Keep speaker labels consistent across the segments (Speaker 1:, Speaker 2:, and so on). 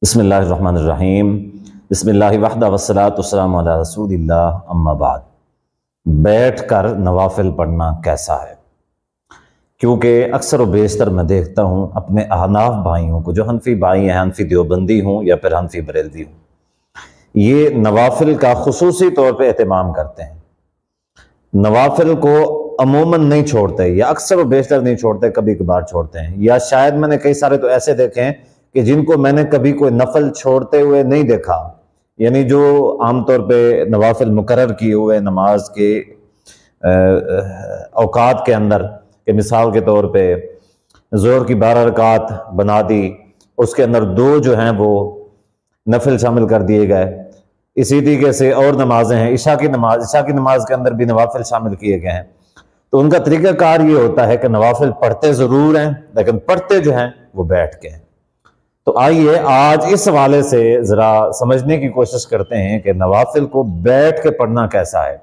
Speaker 1: بسم اللہ الرحمن الرحیم بسم اللہ وحدہ والصلاۃ والسلام علی رسول اللہ اما بعد۔ بیٹھ کر نوافل پڑھنا کیسا ہے؟ کیونکہ اکثر و بیشتر میں دیکھتا ہوں اپنے احناف بھائیوں کو، جو حنفی بھائی ہیں، حنفی دیوبندی ہوں یا پھر حنفی بریلوی ہوں، یہ نوافل کا خصوصی طور پہ اہتمام کرتے ہیں۔ نوافل کو عموماً نہیں چھوڑتے، یا اکثر و بیشتر نہیں چھوڑتے، کبھی کبھار چھوڑتے ہیں، یا شاید میں نے کئی سارے تو ایسے دیکھے ہیں کہ جن کو میں نے کبھی کوئی نفل چھوڑتے ہوئے نہیں دیکھا، یعنی جو عام طور پہ نوافل مقرر کیے ہوئے نماز کے اوقات کے اندر، کہ مثال کے طور پہ ظہر کی 12 رکعت بنا دی، اس کے اندر 2 جو ہیں وہ نفل شامل کر دیے گئے۔ اسی طریقے سے اور نمازیں ہیں، عشاء کی نماز کے اندر بھی نوافل شامل کیے گئے ہیں۔ تو ان کا طریقہ کار یہ ہوتا ہے کہ نوافل پڑھتے ضرور ہیں، لیکن پڑھتے جو ہیں وہ بیٹھ کے ہیں۔ تو آئیے آج اس حوالے سے ذرا سمجھنے کی کوشش کرتے ہیں کہ نوافل کو بیٹھ کے پڑھنا کیسا ہے۔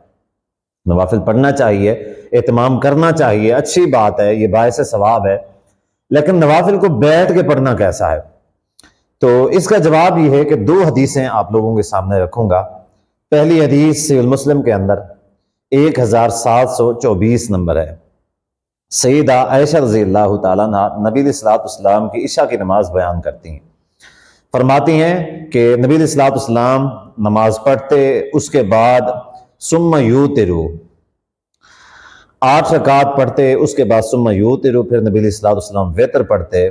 Speaker 1: نوافل پڑھنا چاہیے، اہتمام کرنا چاہیے، اچھی بات ہے، یہ باعث ثواب ہے، لیکن نوافل کو بیٹھ کے پڑھنا کیسا ہے؟ تو اس کا جواب یہ ہے کہ 2 حدیثیں آپ لوگوں کے سامنے رکھوں گا۔ پہلی حدیث صحیح مسلم کے اندر 1724 نمبر ہے۔ سیدہ عائشہ رضی اللہ تعالیٰ عنہ نبی علیہ الصلوۃ والسلام کی عشاء کی نماز بیان کرتی ہیں، فرماتی ہیں کہ نبی علیہ الصلوۃ والسلام نماز پڑھتے، اس کے بعد ثم یوترو، 8 رکعت پڑھتے، اس کے بعد ثم یوترو، پھر نبی علیہ الصلوۃ والسلام وتر پڑھتے،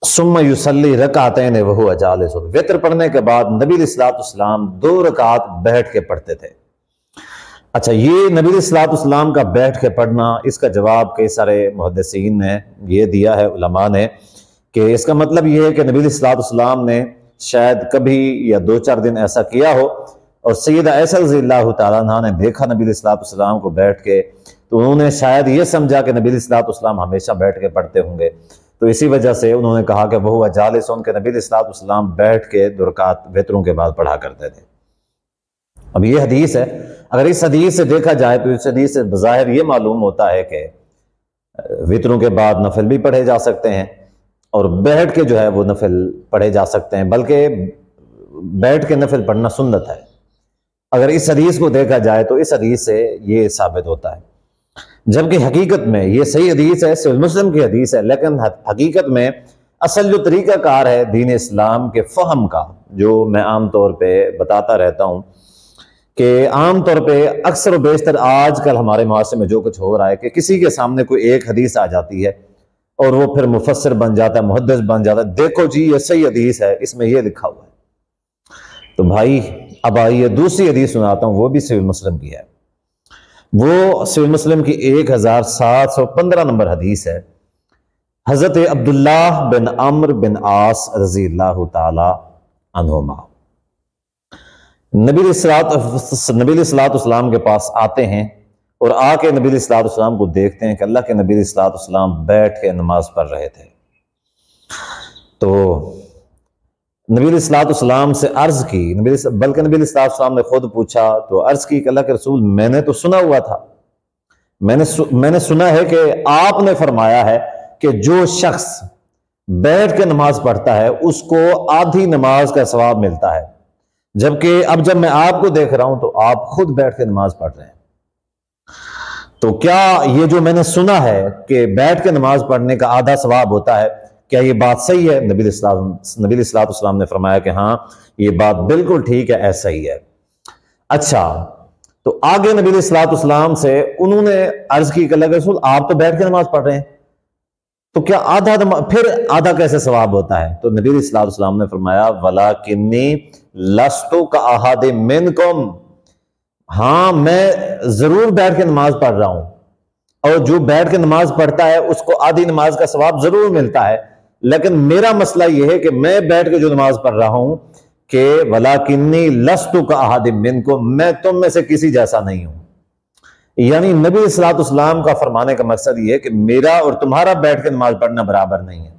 Speaker 1: ثم یصلی رکعتین وہو جالس، وتر پڑھنے کے بعد نبی علیہ الصلوۃ والسلام 2 رکعت بیٹھ کے پڑھتے تھے۔ اچھا، یہ نبی علیہ الصلوۃ والسلام کا بیٹھ کے پڑھنا، اس کا جواب کئی سارے محدثین نے یہ دیا ہے، علماء نے، کہ اس کا مطلب یہ ہے کہ نبی علیہ الصلوۃ والسلام نے شاید کبھی یا 2-4 دن ایسا کیا ہو، اور سیدہ عائشہ رضی اللہ تعالیٰ عنہ نے دیکھا نبی علیہ الصلوۃ والسلام کو بیٹھ کے، تو انہوں نے شاید یہ سمجھا کہ نبی علیہ الصلوۃ والسلام ہمیشہ بیٹھ کے پڑھتے ہوں گے، تو اسی وجہ سے انہوں نے کہا کہ وہ جالس، ان کے نبی علیہ الصلوۃ والسلام بیٹھ کے 2 رکعت وتروں کے بعد پڑھا کرتے تھے۔ اب یہ حدیث ہے، اگر اس حدیث سے دیکھا جائے تو اس حدیث سے بظاہر یہ معلوم ہوتا ہے کہ وتروں کے بعد نفل بھی پڑھے جا سکتے ہیں، اور بیٹھ کے جو ہے وہ نفل پڑھے جا سکتے ہیں، بلکہ بیٹھ کے نفل پڑھنا سنت ہے۔ اگر اس حدیث کو دیکھا جائے تو اس حدیث سے یہ ثابت ہوتا ہے، جبکہ حقیقت میں یہ صحیح حدیث ہے، صحیح مسلم کی حدیث ہے، لیکن حقیقت میں اصل جو طریقہ کار ہے دین اسلام کے فہم کا، جو میں عام طور پہ بتاتا رہتا ہوں کہ عام طور پہ اکثر و بیشتر آج کل ہمارے معاشرے میں جو کچھ ہو رہا ہے کہ کسی کے سامنے کوئی ایک حدیث آ جاتی ہے اور وہ پھر مفسر بن جاتا ہے، محدث بن جاتا ہے، دیکھو جی یہ صحیح حدیث ہے، اس میں یہ لکھا ہوا ہے۔ تو بھائی اب آئیے دوسری حدیث سناتا ہوں، وہ بھی صحیح مسلم کی ہے، وہ صحیح مسلم کی 1715 نمبر حدیث ہے۔ حضرت عبداللہ بن عمرو بن عاص رضی اللہ تعالی عنہما نبی علیہ الصلوۃ والسلام کے پاس آتے ہیں، اور آ کے نبی علیہ الصلوۃ والسلام کو دیکھتے ہیں کہ اللہ کے نبی علیہ الصلوۃ والسلام بیٹھ کے نماز پڑھ رہے تھے۔ تو نبی علیہ الصلوۃ والسلام سے عرض کی، بلکہ نبی علیہ الصلوۃ والسلام نے خود پوچھا، تو عرض کی کہ اللہ کے رسول، میں نے تو سنا ہوا تھا، میں نے سنا ہے کہ آپ نے فرمایا ہے کہ جو شخص بیٹھ کے نماز پڑھتا ہے اس کو آدھی نماز کا ثواب ملتا ہے، جبکہ اب جب میں آپ کو دیکھ رہا ہوں تو آپ خود بیٹھ کے نماز پڑھ رہے ہیں۔ تو کیا یہ جو میں نے سنا ہے کہ بیٹھ کے نماز پڑھنے کا آدھا ثواب ہوتا ہے، کیا یہ بات صحیح ہے؟ نبی علیہ الصلوۃ والسلام نے فرمایا کہ ہاں یہ بات بالکل ٹھیک ہے، ایسا ہی ہے۔ اچھا، تو آگے نبی علیہ الصلوۃ والسلام سے انہوں نے عرض کی کہ اللہ کے رسول، آپ تو بیٹھ کے نماز پڑھ رہے ہیں، تو کیا پھر آدھا کیسے ثواب ہوتا ہے؟ تو نبی علیہ الصلوۃ والسلام نے فرمایا وَلَكِنِّي لَسْتُ كَأَحَدٍ مِّنْكُمْ، ہاں میں ضرور بیٹھ کے نماز پڑھ رہا ہوں، اور جو بیٹھ کے نماز پڑھتا ہے اس کو آدھی نماز کا ثواب ضرور ملتا ہے، لیکن میرا مسئلہ یہ ہے کہ میں بیٹھ کے جو نماز پڑھ رہا ہوں کہ وَلَكِنِّي لَسْتُ كَأَحَدٍ مِّنْكُمْ، میں تم میں سے کسی جیسا نہیں ہوں۔ یعنی نبی علیہ الصلوۃ والسلام کا فرمانے کا مقصد یہ ہے کہ میرا اور تمہارا بیٹھ کے نماز پڑھنا برابر نہیں ہے۔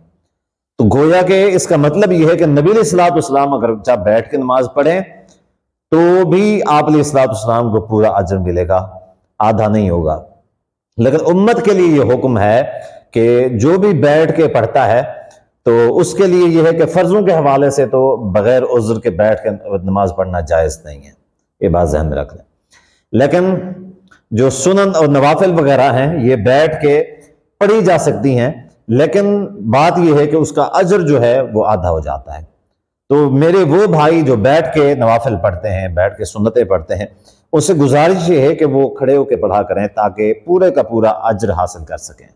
Speaker 1: تو گویا کہ اس کا مطلب یہ ہے کہ نبی علیہ الصلوۃ والسلام اگر جب بیٹھ کے نماز پڑھیں تو بھی آپ علیہ الصلوۃ والسلام کو پورا اجر ملے گا، آدھا نہیں ہوگا۔ لیکن امت کے لیے یہ حکم ہے کہ جو بھی بیٹھ کے پڑھتا ہے تو اس کے لیے یہ ہے کہ فرضوں کے حوالے سے تو بغیر عذر کے بیٹھ کے نماز پڑھنا جائز نہیں ہے، یہ بات ذہن میں رکھ لیں۔ لیکن جو سنن اور نوافل وغیرہ ہیں یہ بیٹھ کے پڑھی جا سکتی ہیں، لیکن بات یہ ہے کہ اس کا اجر جو ہے وہ آدھا ہو جاتا ہے۔ تو میرے وہ بھائی جو بیٹھ کے نوافل پڑھتے ہیں، بیٹھ کے سنتیں پڑھتے ہیں، اس سے گزارش یہ ہے کہ وہ کھڑے ہو کے پڑھا کریں تاکہ پورے کا پورا اجر حاصل کر سکیں۔